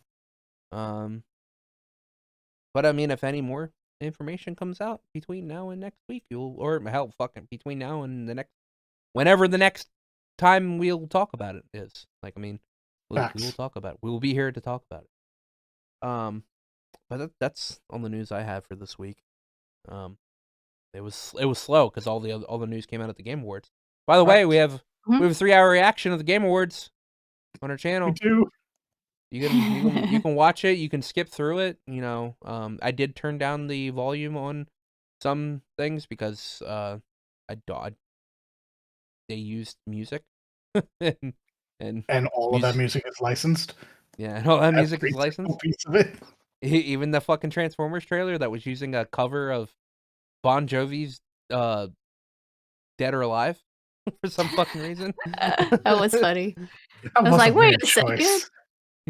But I mean, if any more information comes out between now and next week, between now and whenever the next time we'll talk about it is. Like, I mean, we will talk about it. We will be here to talk about it. But that's all the news I have for this week. It was slow because all the news came out at the Game Awards. By the way, we have a 3-hour reaction of the Game Awards on our channel. We do. You can watch it. You can skip through it. You know, I did turn down the volume on some things because they used music, and all of that music is licensed. Yeah, and all that music is licensed. Piece of it. Even the fucking Transformers trailer that was using a cover of Bon Jovi's "Dead or Alive" for some fucking reason. That was funny. I was like, wait a second.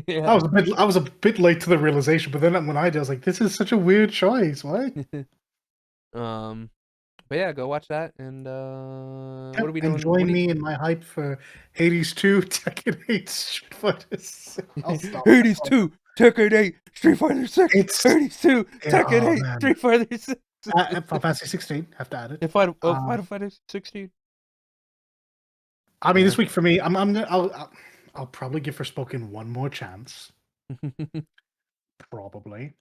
Yeah. I was a bit late to the realization, but then when I did, I was like, "This is such a weird choice." What? But yeah, go watch that. And what are we doing? And join me in my hype for Hades 2, Tekken 8, Street Fighter 6. Hades 2, Tekken 8, Street Fighter 6. Hades 2, Tekken 8, Street Fighter 6. Final Fantasy 16, have to add it. Final Fantasy 16. I mean, this week for me, I'll probably give Forspoken one more chance. Probably.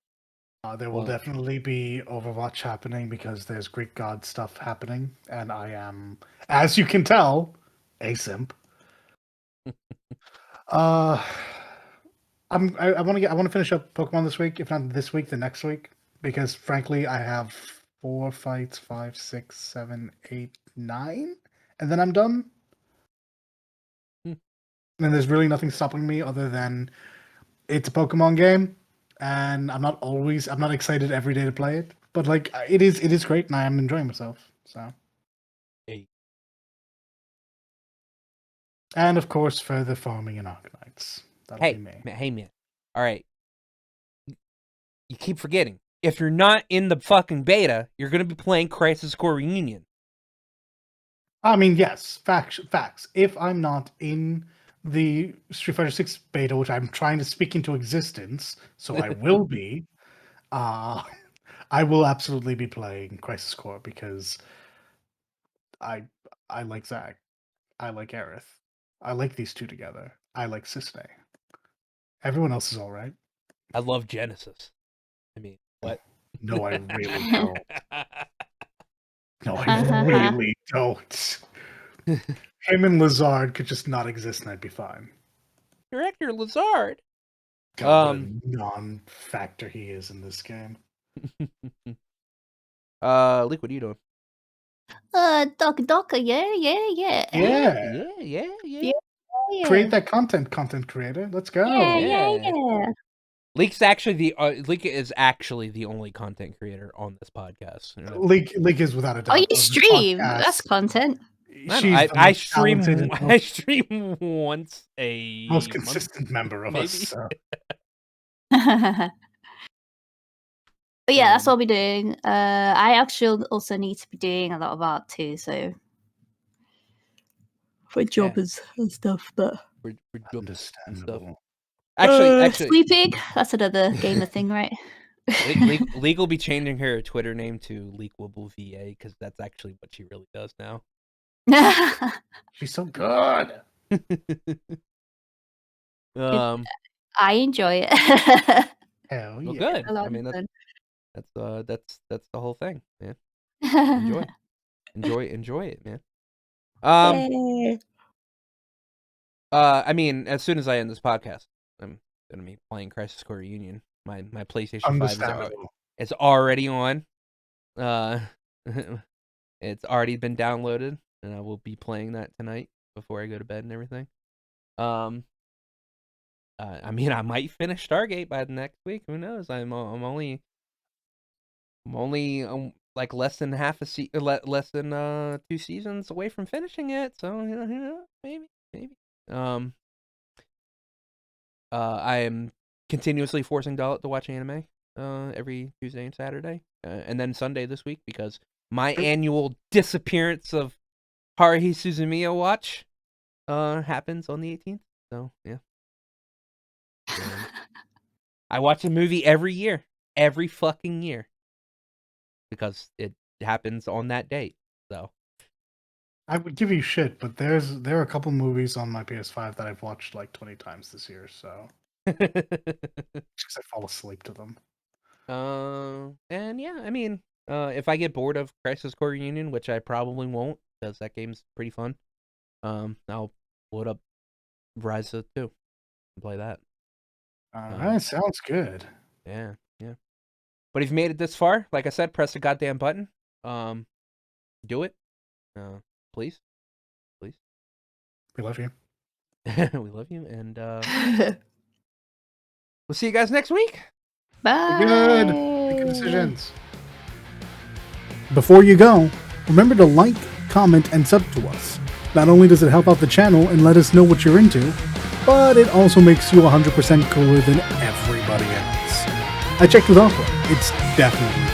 There will definitely be Overwatch happening because there's Greek god stuff happening, and I am, as you can tell, a simp. I want to finish up Pokemon this week. If not this week, the next week, because frankly, I have 4 fights, 5, 6, 7, 8, 9, and then I'm done. And there's really nothing stopping me other than it's a Pokemon game. And I'm not excited every day to play it, but like it is great, and I am enjoying myself. So, and of course, further farming in Arknights. Hey man! All right, you keep forgetting. If you're not in the fucking beta, you're gonna be playing Crisis Core Reunion. I mean, yes, facts. If I'm not in the Street Fighter 6 beta, which I'm trying to speak into existence, so I will be, uh, I will absolutely be playing Crisis Core because I I like Zack. I like Aerith. I like these two together. I like Sisney. Everyone else is all right. I love Genesis. I mean, what? No, I really don't. No, I really don't. Him and Lazard could just not exist and I'd be fine. Director Lazard. God, what a non-factor he is in this game. Leek, what are you doing? Docker, yeah. Yeah. Create that content creator. Let's go. Yeah. Leek is actually the only content creator on this podcast. You know? Leek is without a doubt. Oh, you of the stream. podcast. That's content. I stream. I stream once a most month, consistent member of maybe. us. So. But yeah, that's what I'll be doing. I actually also need to be doing a lot of art too, so for jobbers and stuff. But for jobs and stuff. Understandable. Actually, sleeping. That's another gamer thing, right? Leek will be changing her Twitter name to Leakwable VA because that's actually what she really does now. She's so good. I enjoy it. Hell yeah. Well, good. A lot I mean, of fun. that's the whole thing, man. Enjoy it, man. Yay. I mean, as soon as I end this podcast, I'm gonna be playing Crisis Core Reunion. My PlayStation 5 is already on. It's already been downloaded, and I will be playing that tonight before I go to bed and everything. I mean, I might finish Stargate by the next week. Who knows? I'm only like less than less than 2 seasons away from finishing it. So you know, maybe. I am continuously forcing Dalit to watch anime every Tuesday and Saturday, and then Sunday this week because my annual disappearance of Haruhi Suzumiya watch happens on the 18th. So yeah. I watch a movie every year. Every fucking year. Because it happens on that date. So I would give you shit, but there are a couple movies on my PS5 that I've watched like 20 times this year, so because I fall asleep to them. And yeah, I mean, if I get bored of Crisis Core Reunion, which I probably won't, because that game's pretty fun, I'll load up Ryza 2 and play that. Alright, sounds good. Yeah. But if you made it this far, like I said, press the goddamn button. Do it. Please. We love you. We love you, and we'll see you guys next week. Bye. Good. Make good decisions. Before you go, remember to like, comment, and sub to us. Not only does it help out the channel and let us know what you're into, but it also makes you 100% cooler than everybody else. I checked with Aqua. It's definitely